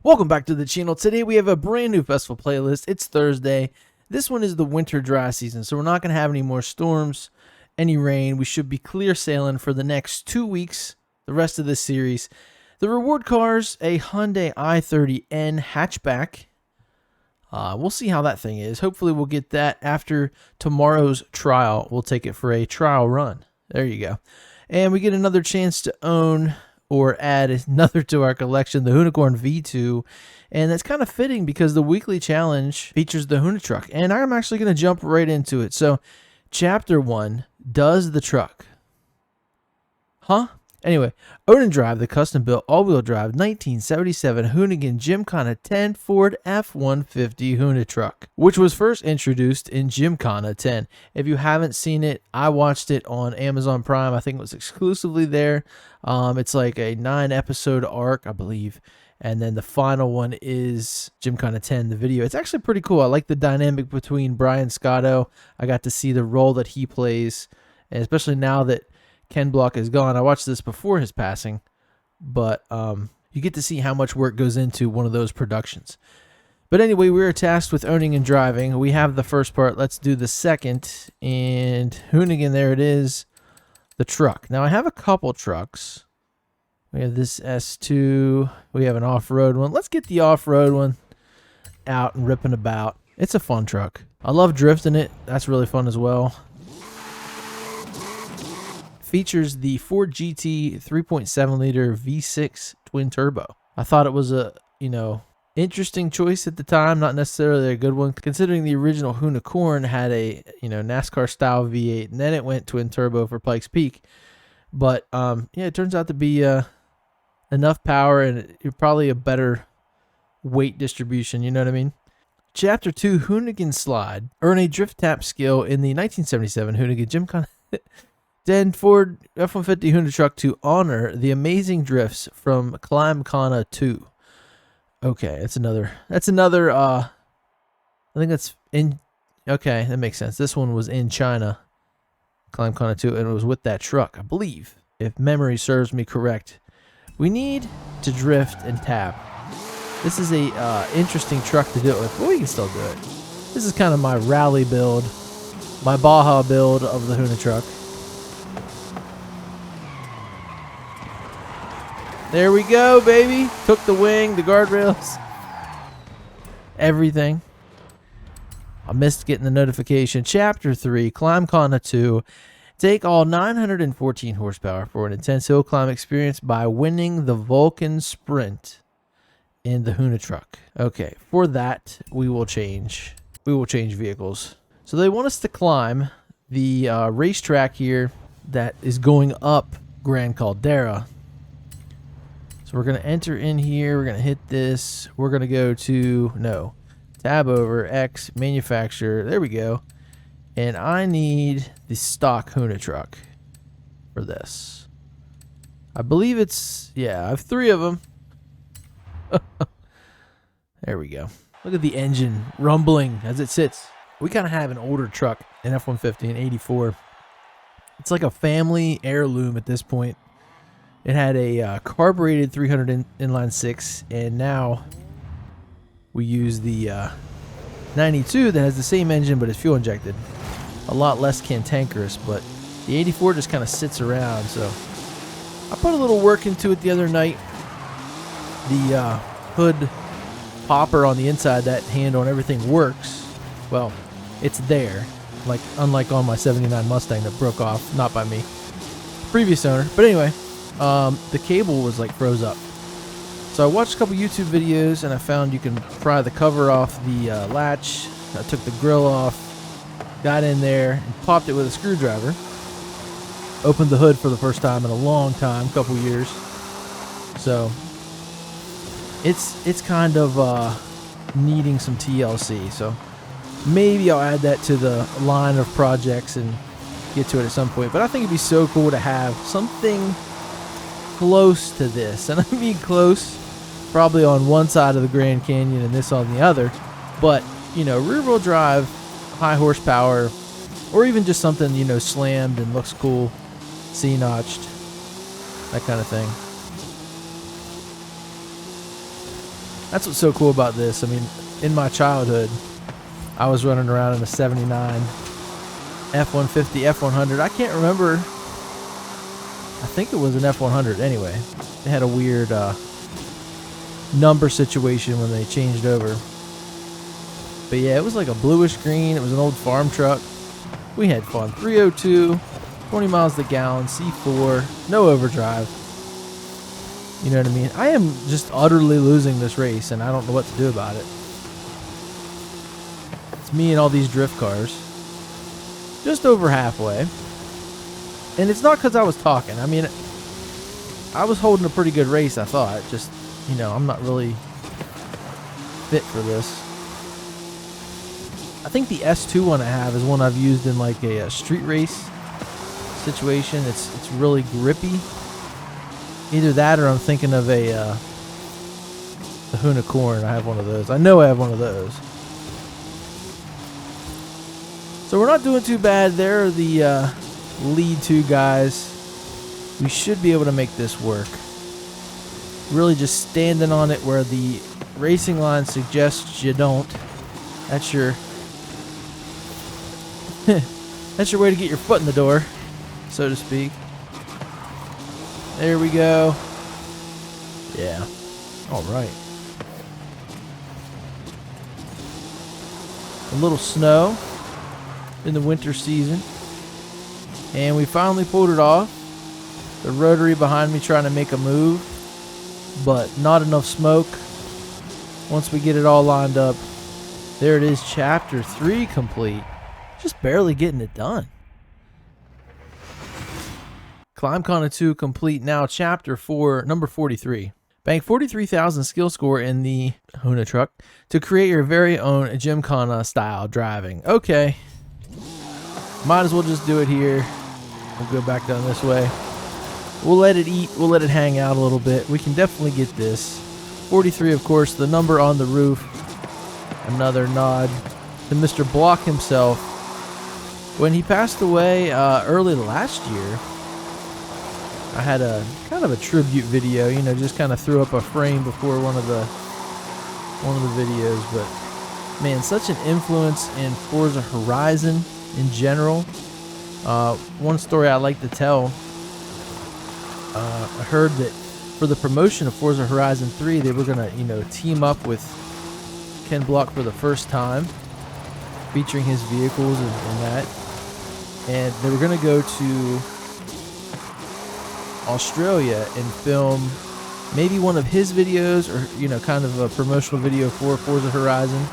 Welcome back to the channel. Today we have a brand new festival playlist. It's Thursday. This one is the winter dry season, so we're not going to have any more storms, any rain. We should be clear sailing for the next 2 weeks, the rest of this series. The reward cars, a Hyundai i30N hatchback. We'll see how that thing is. Hopefully we'll get that after tomorrow's trial. We'll take it for a trial run. There you go. And we get another chance to own or add another to our collection, the Unicorn V2. And that's kind of fitting because the weekly challenge features the Huna truck. And I'm actually going to jump right into it. So, Chapter 1, does the truck. Anyway, own and drive the custom-built all-wheel drive 1977 Hoonigan Gymkhana 10 Ford F-150 Huna truck, which was first introduced in Gymkhana 10. If you haven't seen it, I watched it on Amazon Prime. I think it was exclusively there. It's like a 9-episode arc, I believe. And then the final one is Gymkhana 10, the video. It's actually pretty cool. I like the dynamic between Brian Scotto. I got to see the role that he plays, and especially now that Ken Block is gone. I watched this before his passing, but you get to see how much work goes into one of those productions. But anyway, we were tasked with owning and driving. We have the first part. Let's do the second. And Hoonigan, there it is, the truck. Now, I have a couple trucks. We have this S2. We have an off-road one. Let's get the off-road one out and ripping about. It's a fun truck. I love drifting it. That's really fun as well. Features the Ford GT 3.7 liter V6 twin turbo. I thought it was a, interesting choice at the time, not necessarily a good one, considering the original Unicorn had a, NASCAR style V8, and then it went twin turbo for Pikes Peak. But it turns out to be enough power and probably a better weight distribution, you know what I mean? Chapter 2, Hoonigan Slide. Earn a drift tap skill in the 1977 Hoonigan Gymkhana 10 Ford F-150 Huna truck to honor the amazing drifts from Gymkhana 2. Okay, that's another, I think that's in, okay, that makes sense. This one was in China, Gymkhana 2, and it was with that truck, I believe, if memory serves me correct. We need to drift and tap. This is a interesting truck to do it with, but we can still do it. This is kind of my rally build, my Baja build of the Huna truck. There we go, baby. Took the wing, the guardrails, everything. I missed getting the notification. Chapter 3, Gymkhana 2. Take all 914 horsepower for an intense hill climb experience by winning the Vulcan Sprint in the Huna truck. Okay, for that, we will change vehicles. So they want us to climb the racetrack here that is going up Grand Caldera. So we're going to enter in here. We're going to hit this. We're going to go to, tab over, X, manufacturer. There we go. And I need the stock Huna truck for this. I believe it's, I have 3 of them. There we go. Look at the engine rumbling as it sits. We kind of have an older truck, an F-150, an 84. It's like a family heirloom at this point. It had a carbureted 300 inline 6, and now we use the 92 that has the same engine but is fuel injected. A lot less cantankerous, but the 84 just kind of sits around. So I put a little work into it the other night. The hood popper on the inside, that handle and everything works. Well, it's there, unlike on my 79 Mustang that broke off, not by me, previous owner. But anyway, the cable was froze up. So I watched a couple YouTube videos and I found you can pry the cover off the latch. I took the grill off, got in there and popped it with a screwdriver. Opened the hood for the first time in a long time, couple years. So it's kind of needing some TLC. So maybe I'll add that to the line of projects and get to it at some point. But I think it'd be so cool to have something close to this, and I mean close, probably on one side of the Grand Canyon and this on the other, but rear-wheel drive, high horsepower, or even just something slammed and looks cool, C-notched, that kind of thing. That's what's so cool about this. I mean, in my childhood, I was running around in a 79 F-150, F-100. I can't remember. I think it was an F-100 anyway. They had a weird number situation when they changed over. But yeah, it was like a bluish green. It was an old farm truck. We had fun. 302, 20 miles to the gallon, C4, no overdrive. You know what I mean? I am just utterly losing this race, and I don't know what to do about it. It's me and all these drift cars. Just over halfway. And it's not because I was talking. I mean, I was holding a pretty good race, I thought. Just, you know, I'm not really fit for this. I think the S2 one I have is one I've used in like a street race situation. It's really grippy. Either that or I'm thinking of the Unicorn. I have one of those. I know I have one of those. So we're not doing too bad. There are the lead two guys. We should be able to make this work. Really just standing on it where the racing line suggests you don't. That's your that's your way to get your foot in the door, so to speak. There we go. Yeah. All right. A little snow in the winter season. And we finally pulled it off. The rotary behind me trying to make a move, but not enough smoke. Once we get it all lined up, there it is, chapter 3 complete. Just barely getting it done. ClimbCon 2 complete now, chapter 4, number 43. Bank 43,000 skill score in the Huna truck to create your very own Gymkhana style driving. Okay. Might as well just do it here. We'll go back down this way. We'll let it eat. We'll let it hang out a little bit. We can definitely get this. 43, of course, the number on the roof. Another nod to Mr. Block himself. When he passed away early last year, I had a kind of a tribute video, you know, just kind of threw up a frame before one of the videos. But man, such an influence in Forza Horizon in general. One story I like to tell, I heard that for the promotion of Forza Horizon 3, they were gonna, you know, team up with Ken Block for the first time, featuring his vehicles and that. And they were gonna go to Australia and film maybe one of his videos, or, you know, kind of a promotional video for Forza Horizon.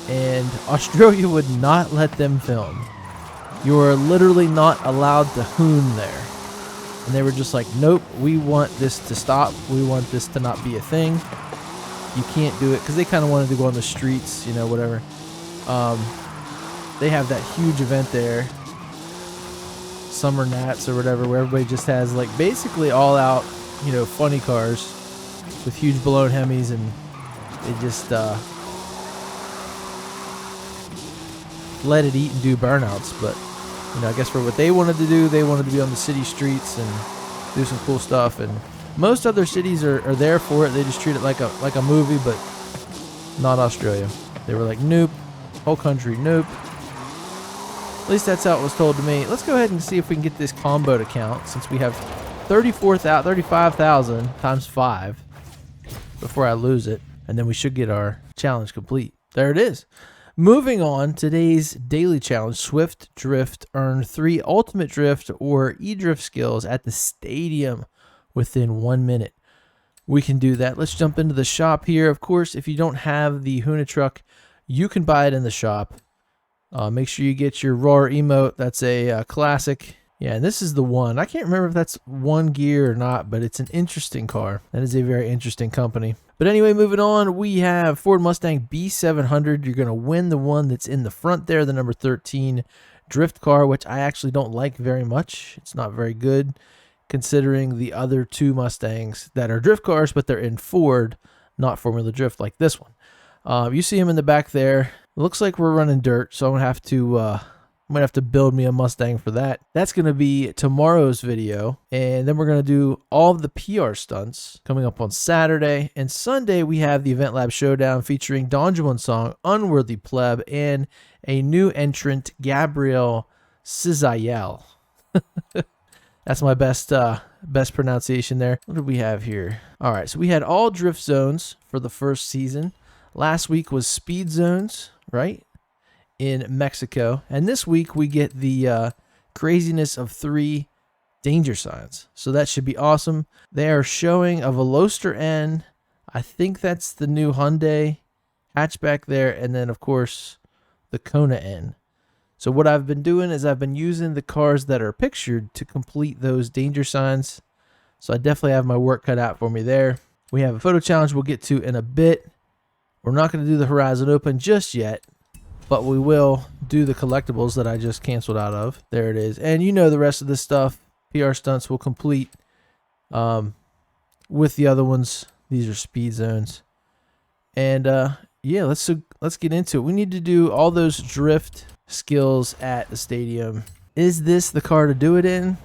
And Australia would not let them film. You are literally not allowed to hoon there. And they were just like, nope, we want this to stop. We want this to not be a thing. You can't do it, because they kind of wanted to go on the streets, you know, whatever. They have that huge event there, Summer Nats or whatever, where everybody just has like basically all out, you know, funny cars with huge blown Hemis, and they just let it eat and do burnouts. But, you know, I guess for what they wanted to do, they wanted to be on the city streets and do some cool stuff. And most other cities are there for it. They just treat it like a movie, but not Australia. They were like, nope, whole country, nope. At least that's how it was told to me. Let's go ahead and see if we can get this combo to count, since we have 35,000 times 5 before I lose it. And then we should get our challenge complete. There it is. Moving on, today's daily challenge, Swift Drift. Earn 3 Ultimate Drift or E-Drift skills at the stadium within 1 minute. We can do that. Let's jump into the shop here. Of course, if you don't have the Huna truck, you can buy it in the shop. Make sure you get your roar emote. That's a classic. Yeah, and this is the one. I can't remember if that's one gear or not, but it's an interesting car. That is a very interesting company. But anyway, moving on, we have Ford Mustang B700. You're going to win the one that's in the front there, the number 13 drift car, which I actually don't like very much. It's not very good, considering the other 2 Mustangs that are drift cars, but they're in Ford, not Formula Drift like this one. You see him in the back there. It looks like we're running dirt, so I'm going to have to I'm going to have to build me a Mustang for that. That's going to be tomorrow's video. And then we're going to do all of the PR stunts coming up on Saturday. And Sunday, we have the Event Lab Showdown featuring Donjuan song, Unworthy Pleb, and a new entrant, Gabriel Cizael. That's my best pronunciation there. What did we have here? All right, so we had all drift zones for the first season. Last week was speed zones, right? In Mexico. And this week we get the craziness of 3 danger signs. So that should be awesome. They are showing a Veloster N. I think that's the new Hyundai hatchback there. And then, of course, the Kona N. So what I've been doing is I've been using the cars that are pictured to complete those danger signs. So I definitely have my work cut out for me there. We have a photo challenge we'll get to in a bit. We're not going to do the Horizon Open just yet, but we will do the collectibles that I just canceled out of. There it is. And you know the rest of this stuff, PR stunts will complete with the other ones. These are speed zones. And yeah, let's get into it. We need to do all those drift skills at the stadium. Is this the car to do it in?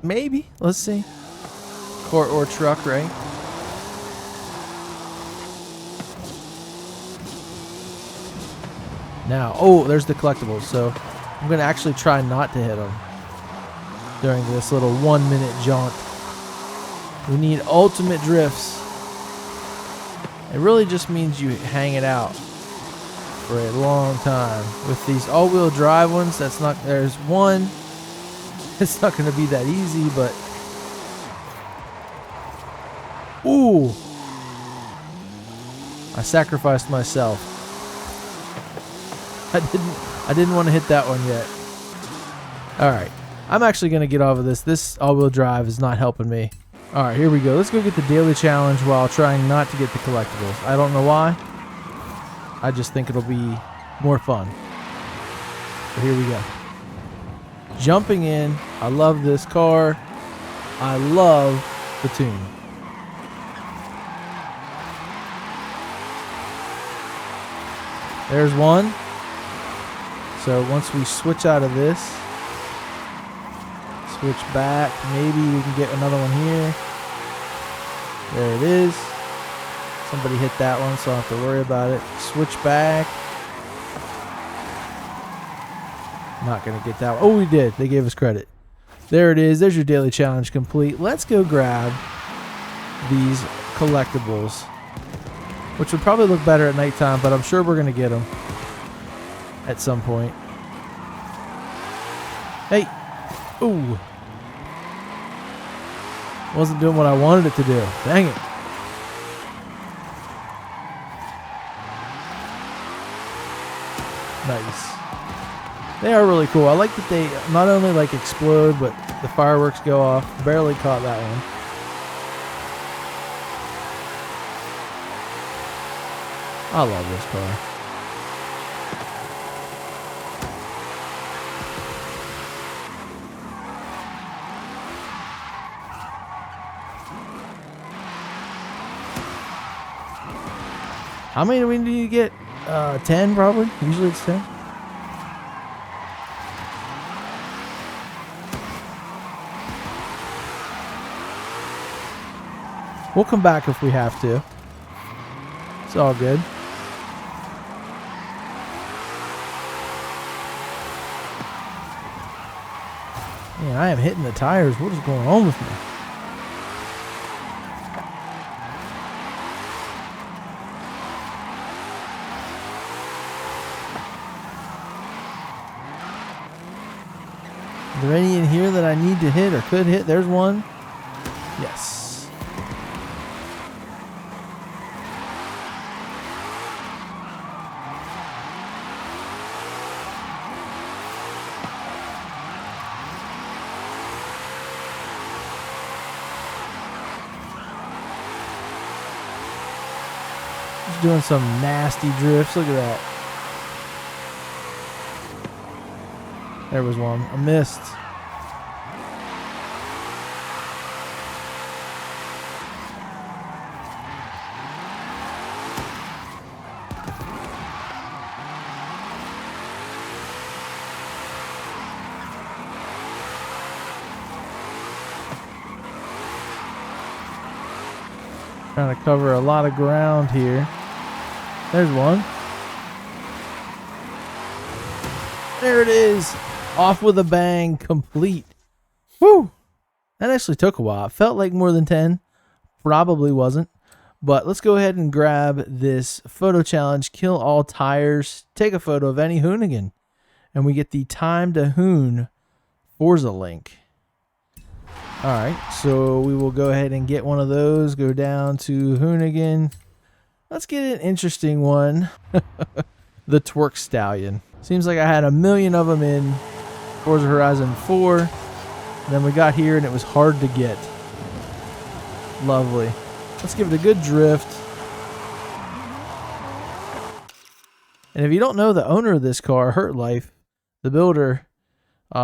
Maybe. Let's see. Car or truck, right? Now, oh, there's the collectibles. So I'm going to actually try not to hit them during this little 1-minute jaunt. We need ultimate drifts. It really just means you hang it out for a long time. With these all-wheel drive ones, there's one. It's not going to be that easy, but ooh, I sacrificed myself. I didn't want to hit that one yet. All right, I'm actually going to get off of this. This all-wheel drive is not helping me. All right, here we go. Let's go get the daily challenge while trying not to get the collectibles. I don't know why. I just think it'll be more fun. So here we go. Jumping in. I love this car. I love the tune. There's one. So once we switch out of this, switch back, maybe we can get another one here. There it is. Somebody hit that one, so I don't have to worry about it. Switch back. Not going to get that one. Oh, we did. They gave us credit. There it is. There's your daily challenge complete. Let's go grab these collectibles, which would probably look better at nighttime, but I'm sure we're going to get them at some point. Hey. Ooh. Wasn't doing what I wanted it to do. Dang it. Nice. They are really cool. I like that they not only like explode, but the fireworks go off. Barely caught that one. I love this car. How many do we need to get? 10 probably. Usually it's 10. We'll come back if we have to. It's all good. Man, I am hitting the tires. What is going on with me? Are there any in here that I need to hit or could hit? There's one. Yes. Just doing some nasty drifts. Look at that. There was one. I missed. Trying to cover a lot of ground here. There's one. There it is. Off with a bang. Complete. Woo! That actually took a while. It felt like more than 10. Probably wasn't. But let's go ahead and grab this photo challenge. Kill all tires. Take a photo of any Hoonigan. And we get the time to Hoon Forza link. Alright, so we will go ahead and get one of those. Go down to Hoonigan. Let's get an interesting one. The Twerk Stallion. Seems like I had a million of them in Forza Horizon 4. And then we got here and it was hard to get. Lovely. Let's give it a good drift. And if you don't know, the owner of this car, Hurt Life, the builder,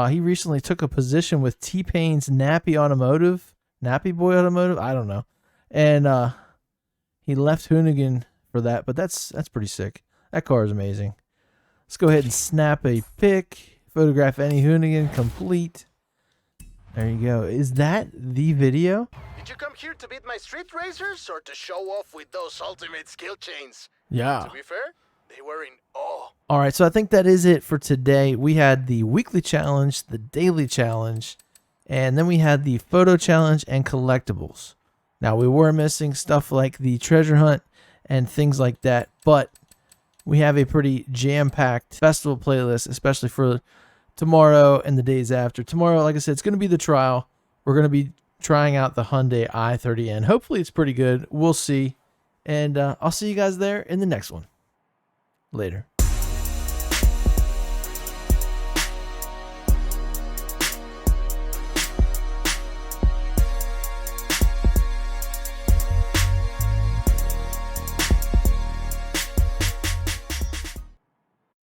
he recently took a position with T-Pain's Nappy Boy Automotive, I don't know. And he left Hoonigan for that, but that's pretty sick. That car is amazing. Let's go ahead and snap a pic. Photograph any Hoonigan, complete. There you go. Is that the video? Did you come here to beat my street racers or to show off with those ultimate skill chains? Yeah. To be fair, they were in awe. All right, so I think that is it for today. We had the weekly challenge, the daily challenge, and then we had the photo challenge and collectibles. Now, we were missing stuff like the treasure hunt and things like that, but we have a pretty jam-packed festival playlist, especially for tomorrow and the days after. Tomorrow, like I said, it's going to be the trial. We're going to be trying out the Hyundai i30N. Hopefully, it's pretty good. We'll see. And I'll see you guys there in the next one. Later.